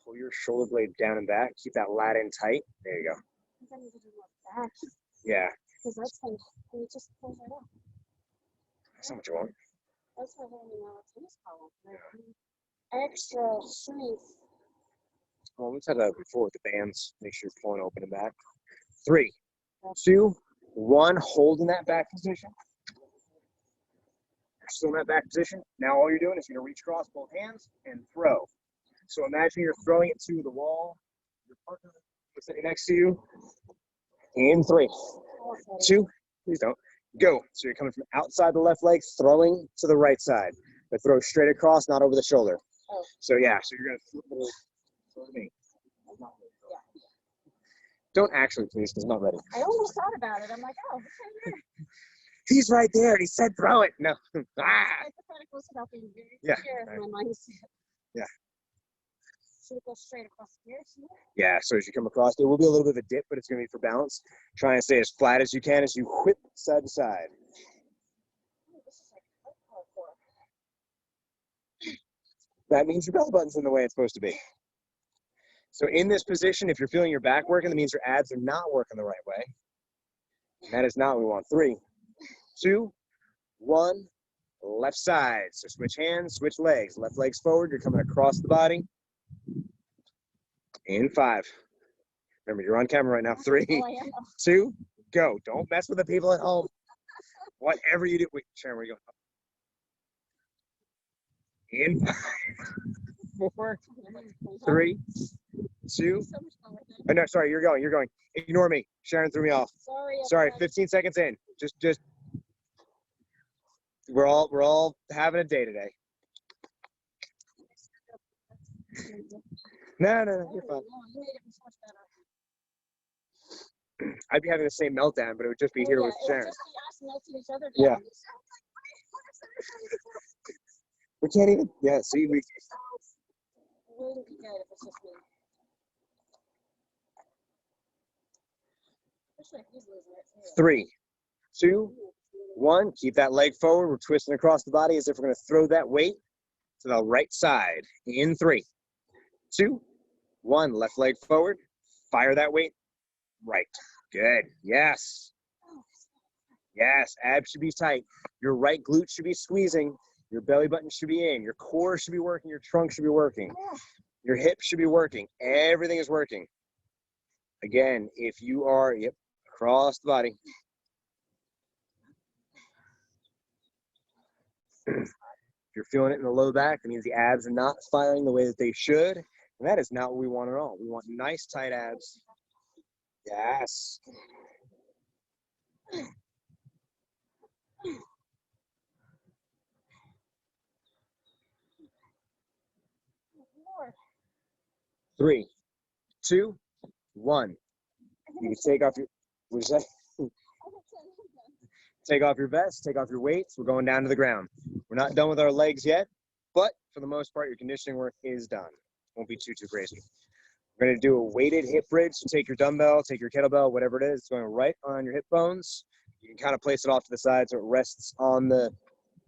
Pull your shoulder blade down and back. Keep that lat in tight. There you go. I need to do more back. Yeah. Because that's when it just pulls right up. That's not what you want. That's why they're in the tennis column. Extra strength. Well, we've said that before with the bands. Make sure you're pulling open and back. 3, 2, 1. Hold in that back position. You're still in that back position. Now all you're doing is you're going to reach across both hands and throw. So imagine you're throwing it to the wall. Your partner Sitting next to you. In 3, 2, please don't. Go. So you're coming from outside the left leg, throwing to the right side. But throw straight across, not over the shoulder. Oh. So yeah, so you're gonna throw me. Don't actually, please, because I'm not ready. I almost thought about it. I'm like, oh, okay, He's right there. He said throw it. No. Ah. hypotheticals without being very Yeah. clear Right. in my mindset. Yeah. Should it go straight across here? Yeah, so as you come across, there will be a little bit of a dip, but it's going to be for balance. Try and stay as flat as you can as you whip side to side. Oh, this is like hardcore. That means your belly button's in the way it's supposed to be. So in this position, if you're feeling your back working, that means your abs are not working the right way. And that is not what we want. 3, 2, 1, left side. So switch hands, switch legs. Left leg's forward, you're coming across the body. In 5. Remember, you're on camera right now. 3, Oh, I am. 2, go. Don't mess with the people at home. Whatever you do. Wait, Sharon, where are you going? In 5, 4, 3, 2. So much fun with it. Oh, no, sorry, you're going. Ignore me. Sharon threw me off. Sorry, everybody. 15 seconds in. Just. We're all having a day today. No, you're fine. Oh, you made it so much better. I'd be having the same meltdown, but it would just be here with It would Sharon. just be us melting each other Yeah. down. We can't even. Yeah, see, we. It wouldn't be good if it's just me. Especially if he's losing it too. 3, 2, 1. Keep that leg forward. We're twisting across the body as if we're going to throw that weight to the right side. In 3, 2, 1. Left leg forward. Fire that weight. Right. Good. Yes. Yes. Abs should be tight. Your right glute should be squeezing. Your belly button should be in. Your core should be working. Your trunk should be working. Your hips should be working. Everything is working. Again, if you are, across the body. If you're feeling it in the low back, that means the abs are not firing the way that they should. And that is not what we want at all. We want nice, tight abs. Yes. Lord. 3, 2, 1. You can take off your, what is that? Take off your vest, take off your weights. We're going down to the ground. We're not done with our legs yet, but for the most part, your conditioning work is done. Won't be too crazy. We're going to do a weighted hip bridge. So take your dumbbell, take your kettlebell, whatever it is. It's going right on your hip bones. You can kind of place it off to the side so it rests on the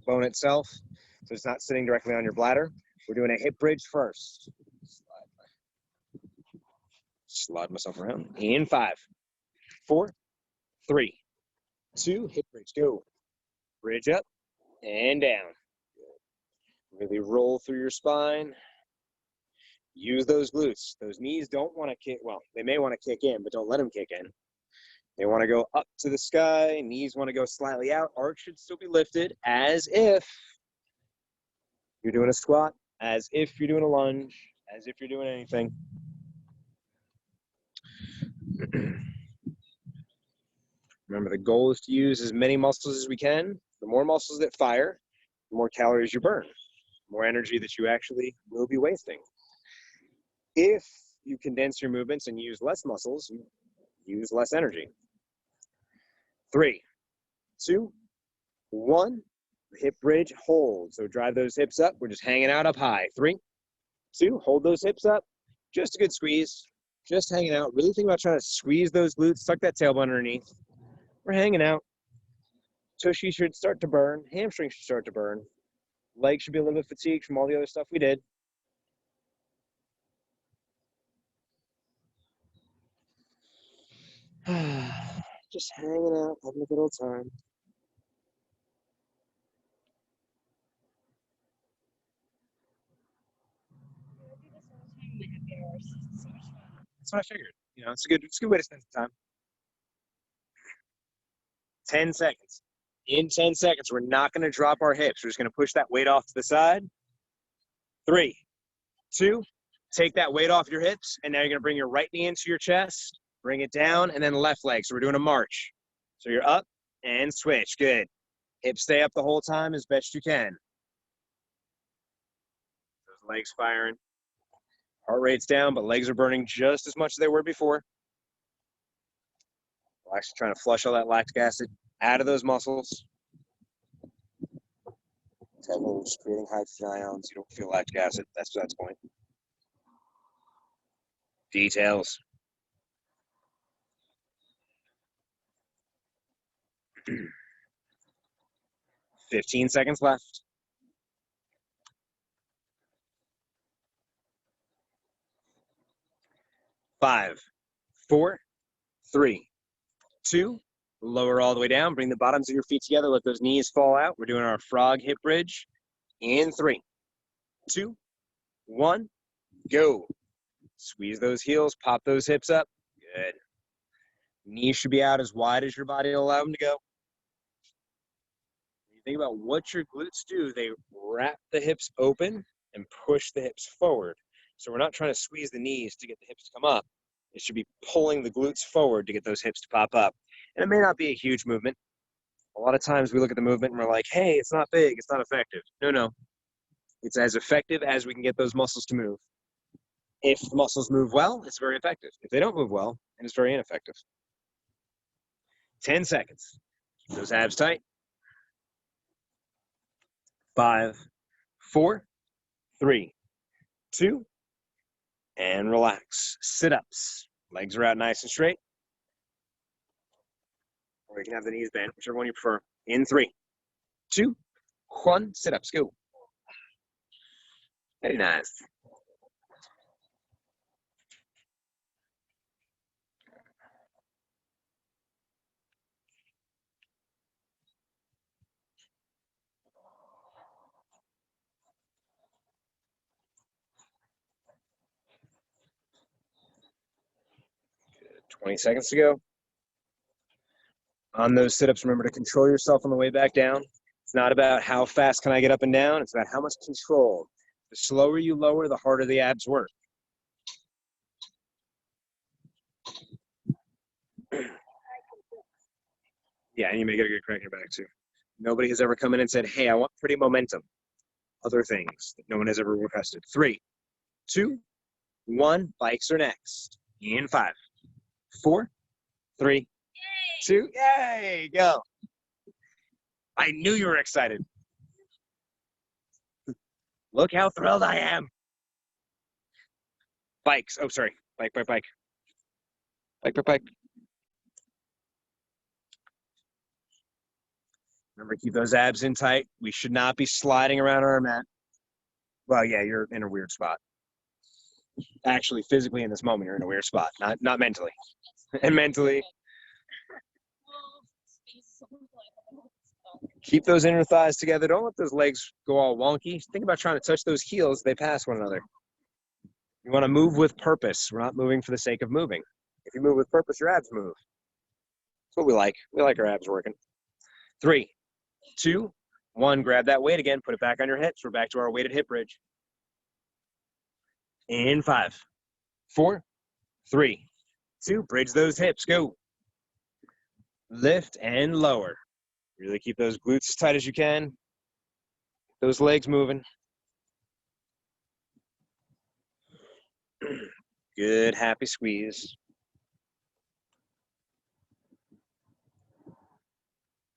bone itself. So it's not sitting directly on your bladder. We're doing a hip bridge first. Slide myself around. In 5, 4, 3, 2, hip bridge, go. Bridge up and down. Really roll through your spine. Use those glutes. Those knees don't want to kick, well, they may want to kick in, but don't let them kick in. They want to go up to the sky. Knees want to go slightly out. Arch should still be lifted as if you're doing a squat, as if you're doing a lunge, as if you're doing anything. Remember, the goal is to use as many muscles as we can. The more muscles that fire, the more calories you burn, the more energy that you actually will be wasting. If you condense your movements and use less muscles, you use less energy. 3, 2, 1. Hip bridge, hold. So drive those hips up. We're just hanging out up high. 3, 2, hold those hips up. Just a good squeeze. Just hanging out. Really think about trying to squeeze those glutes. Tuck that tailbone underneath. We're hanging out. Tushy should start to burn. Hamstring should start to burn. Legs should be a little bit fatigued from all the other stuff we did. Just hanging out, having a good old time. That's what I figured. You know, it's a good way to spend some time. 10 seconds. In 10 seconds, we're not going to drop our hips. We're just going to push that weight off to the side. 3, 2, Take that weight off your hips, and now you're gonna bring your right knee into your chest, bring it down, and then left leg. So we're doing a march. So you're up and switch, good. Hips stay up the whole time as best you can. Those legs firing. Heart rate's down, but legs are burning just as much as they were before. We're actually trying to flush all that lactic acid out of those muscles. Technically, just creating hydrogen ions. You don't feel lactic acid. That's the point. Details. 15 seconds left. 5, 4, 3, 2. Lower all the way down. Bring the bottoms of your feet together. Let those knees fall out. We're doing our frog hip bridge. In 3, 2, 1, go. Squeeze those heels. Pop those hips up. Good. Knees should be out as wide as your body will allow them to go. When you think about what your glutes do, they wrap the hips open and push the hips forward. So we're not trying to squeeze the knees to get the hips to come up. It should be pulling the glutes forward to get those hips to pop up. And it may not be a huge movement. A lot of times we look at the movement and we're like, hey, it's not big, it's not effective. No. It's as effective as we can get those muscles to move. If the muscles move well, it's very effective. If they don't move well, then it's very ineffective. 10 seconds. Keep those abs tight. 5, 4, 3, 2, and relax. Sit-ups. Legs are out nice and straight. Or you can have the knees bent, whichever one you prefer. In 3, 2, 1. Sit-ups. Go. Very nice. Good. 20 seconds to go. On those sit-ups, remember to control yourself on the way back down. It's not about how fast can I get up and down. It's about how much control. The slower you lower, the harder the abs work. Yeah, and you may get a good crack in your back too. Nobody has ever come in and said, hey, I want pretty momentum. Other things that no one has ever requested. 3, 2, 1. Bikes are next. In 5, 4, 3, 2. Yay, go. I knew you were excited. Look how thrilled I am. Bikes. Oh, sorry. Bike. Bike. Remember, keep those abs in tight. We should not be sliding around on our mat. Well, yeah, you're in a weird spot. Actually, physically in this moment, you're in a weird spot, not mentally. And mentally, keep those inner thighs together. Don't let those legs go all wonky. Think about trying to touch those heels. They pass one another. You want to move with purpose. We're not moving for the sake of moving. If you move with purpose, your abs move. That's what we like. We like our abs working. 3, 2, 1. Grab that weight again. Put it back on your hips. We're back to our weighted hip bridge. In 5, 4, 3, 2. Bridge those hips. Go. Lift and lower. Really keep those glutes as tight as you can. Those legs moving. Good, happy squeeze.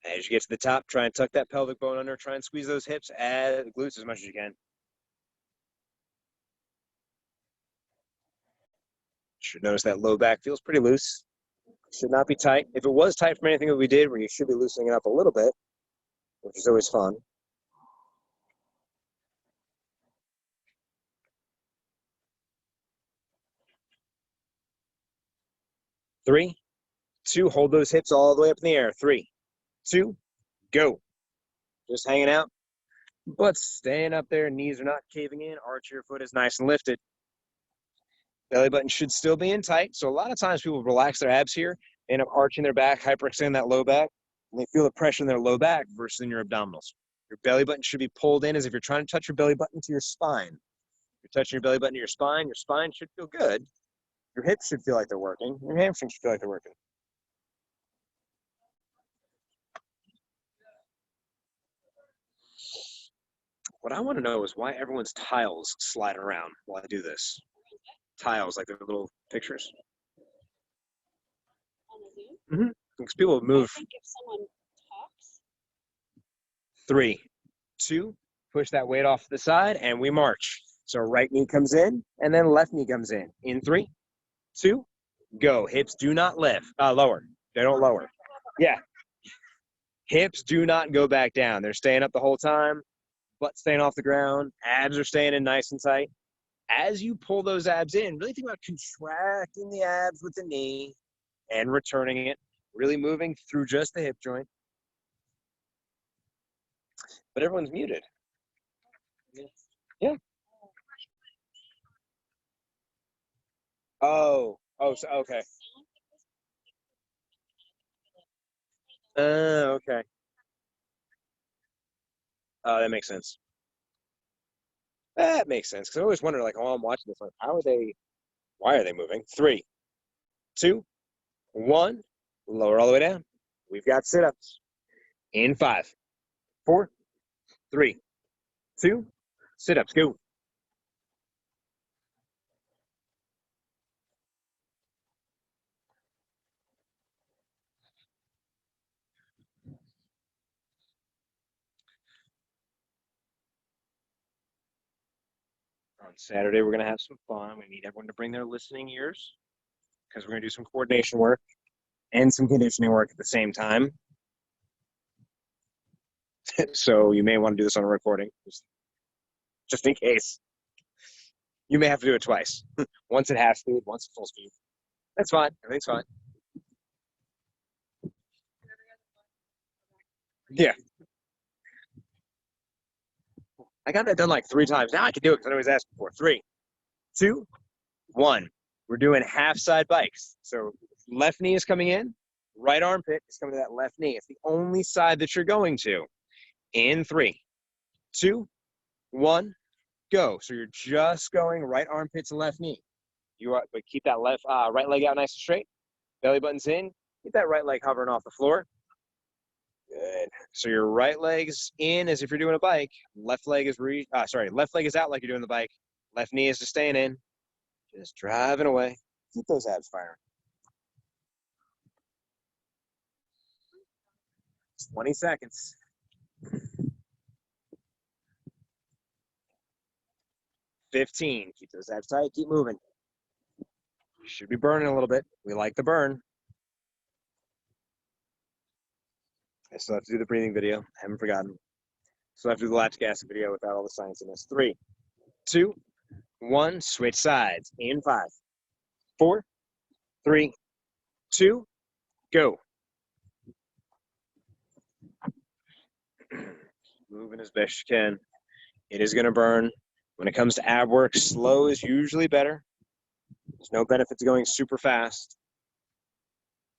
As you get to the top, try and tuck that pelvic bone under. Try and squeeze those hips, add the glutes as much as you can. Should notice that low back feels pretty loose. Should not be tight. If it was tight from anything that we did, where you should be loosening it up a little bit, which is always fun. Three, 2, hold those hips all the way up in the air. 3, 2, go. Just hanging out. Butt's staying up there, knees are not caving in, arch your foot is nice and lifted. Belly button should still be in tight. So a lot of times people relax their abs here, end up arching their back, hyperextend that low back, and they feel the pressure in their low back versus in your abdominals. Your belly button should be pulled in as if you're trying to touch your belly button to your spine. You're touching your belly button to your spine. Your spine should feel good. Your hips should feel like they're working. Your hamstrings should feel like they're working. What I want to know is why everyone's tiles slide around while I do this. Tiles, like they're little pictures. On the Zoom? Because people move. I think if someone talks, 3, 2, push that weight off to the side, and we march. So right knee comes in, and then left knee comes in. In 3, 2, go. Hips do not lift, lower. They don't lower. Yeah. Hips do not go back down. They're staying up the whole time. Butt staying off the ground. Abs are staying in nice and tight. As you pull those abs in, really think about contracting the abs with the knee and returning it. Really moving through just the hip joint. But everyone's muted. Yeah. Oh, so, okay. Okay. That makes sense. That makes sense. Because I always wonder, like, while I'm watching this, like, why are they moving? 3, 2, 1, lower all the way down. We've got sit-ups. In 5, 4, 3, 2, sit-ups, go. On Saturday, we're going to have some fun. We need everyone to bring their listening ears because we're going to do some coordination work and some conditioning work at the same time. So you may want to do this on a recording, just in case. You may have to do it twice. Once at half speed, once at full speed. That's fine. Everything's fine. Yeah. I got that done like 3 times. Now I can do it because I always ask before. 3, 2, 1. We're doing half side bikes. So left knee is coming in. Right armpit is coming to that left knee. It's the only side that you're going to. In 3, 2, 1, go. So you're just going right armpit to left knee. But keep that right leg out nice and straight. Belly button's in. Keep that right leg hovering off the floor. Good. So your right leg's in as if you're doing a bike. Left leg is left leg is out like you're doing the bike. Left knee is just staying in. Just driving away. Keep those abs firing. 20 seconds. 15. Keep those abs tight. Keep moving. You should be burning a little bit. We like the burn. I still have to do the breathing video. Haven't forgotten. Still have to do the lactic acid video without all the science in this. 3, 2, 1. Switch sides. In 5, 4, 3, 2, go. Moving as best you can. It is going to burn. When it comes to ab work, slow is usually better. There's no benefit to going super fast.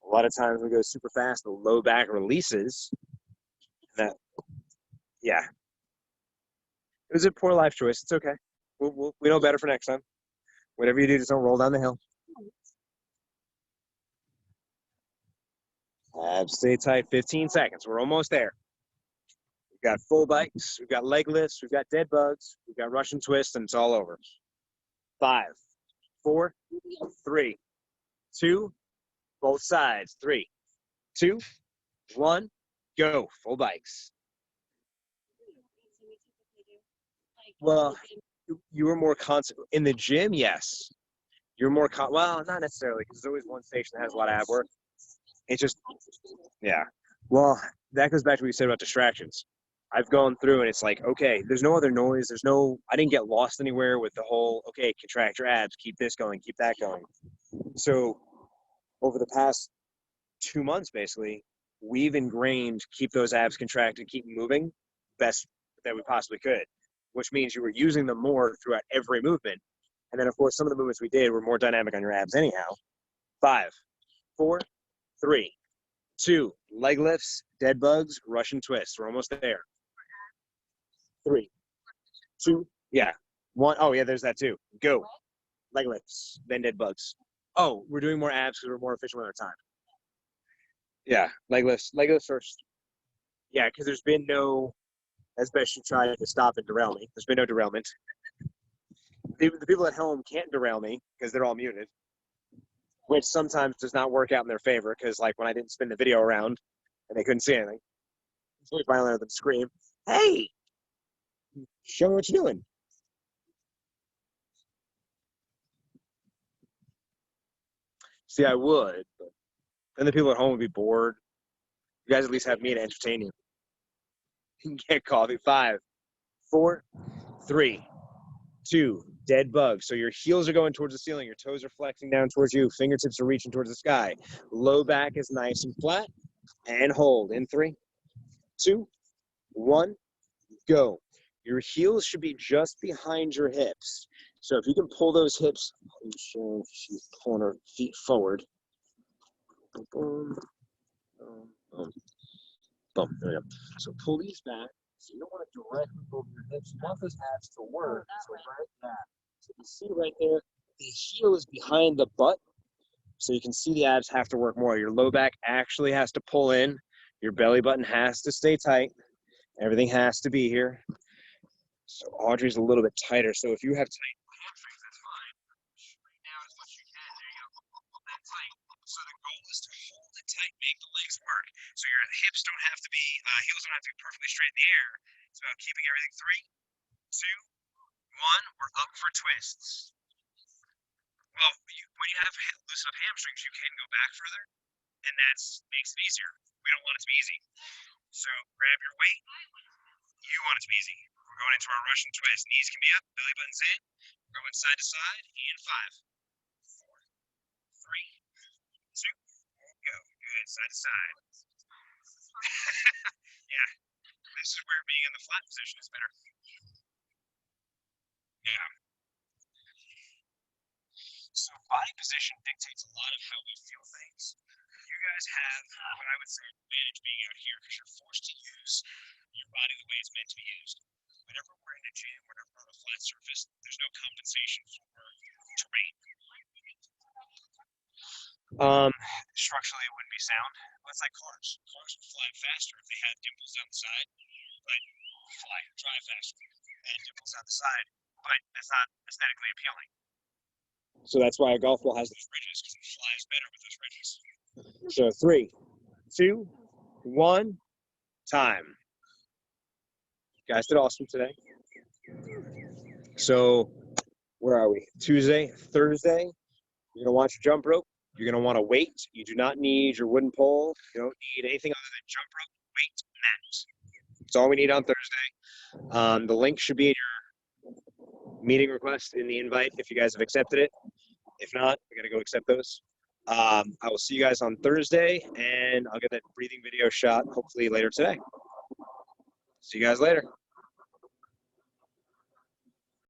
A lot of times we go super fast, the low back releases. Yeah. It was a poor life choice. It's okay. We know better for next time. Whatever you do, just don't roll down the hill. Abs stay tight. 15 seconds. We're almost there. We've got full bikes. We've got leg lifts. We've got dead bugs. We've got Russian twists, and it's all over. 5, 4, 3, 2, both sides. 3, 2, 1, go. Full bikes. Well, you were more constant in the gym. Yes, you're more well, not necessarily, because there's always one station that has a lot of ab work. It's just, yeah. Well, that goes back to what you said about distractions. I've gone through and it's like, okay, there's no other noise. I didn't get lost anywhere with the whole, okay, contract your abs, keep this going, keep that going. So over the past 2 months, basically, we've ingrained keep those abs contracted, keep moving best that we possibly could, which means you were using them more throughout every movement. And then, of course, some of the movements we did were more dynamic on your abs anyhow. 5, 4, 3, 2, leg lifts, dead bugs, Russian twists. We're almost there. 3, 2, yeah. One. Oh, yeah, there's that too. Go. Leg lifts, then dead bugs. Oh, we're doing more abs because we're more efficient with our time. Yeah, leg lifts. Leg lifts first. Yeah, because there's been no, as best you try to stop and derail me. There's been no derailment. The people at home can't derail me because they're all muted, which sometimes does not work out in their favor because, like, when I didn't spin the video around and they couldn't see anything, so we finally let them scream, "Hey, show me what you're doing." See, I would, but then the people at home would be bored. You guys at least have me to entertain you. Get coffee. 5, 4, 3, 2, dead bug. So your heels are going towards the ceiling. Your toes are flexing down towards you. Fingertips are reaching towards the sky. Low back is nice and flat. And hold in 3, 2, 1, go. Your heels should be just behind your hips. So if you can pull those hips, she's pulling her feet forward. Boom, boom, boom, boom. There we go. So pull these back. So you don't want to directly over your hips. You want those abs to work. So right back. So you see right there, the heel is behind the butt. So you can see the abs have to work more. Your low back actually has to pull in. Your belly button has to stay tight. Everything has to be here. So Audrey's a little bit tighter. So if you have tight hamstrings, that's fine. Straighten out as much as you can. There you go. Hold that tight. So the goal is to hold it tight, make the legs work. So your hips don't have to be, heels don't have to be perfectly straight in the air. It's about keeping everything. 3, 2, 1. We're up for twists. Well, when you have loose enough hamstrings, you can go back further, and that makes it easier. We don't want it to be easy. So grab your weight. You want it to be easy. We're going into our Russian twist. Knees can be up, belly button's in. We're going side to side, and 5, 4, 3, 2, go. Good, side to side. Yeah, this is where being in the flat position is better. Yeah. So body position dictates a lot of how we feel things. You guys have what I would say an advantage being out here because you're forced to use your body the way it's meant to be used. Whenever we're in a gym, whenever we're on a flat surface, there's no compensation for terrain. Structurally, it wouldn't be sound. But it's like cars. Cars would fly faster if they had dimples down the side, but drive faster. And dimples down the side, but that's not aesthetically appealing. So that's why a golf ball has those ridges, because it flies better with those ridges. So 3, 2, 1, time. You guys did awesome today. So where are we? Tuesday, Thursday. You're gonna watch your jump rope. You're gonna want to wait. You do not need your wooden pole. You don't need anything other than jump rope, weight, mat. That's all we need on Thursday. The link should be in your meeting request in the invite if you guys have accepted it. If not, we gotta go accept those. I will see you guys on Thursday, and I'll get that breathing video shot hopefully later today. See you guys later.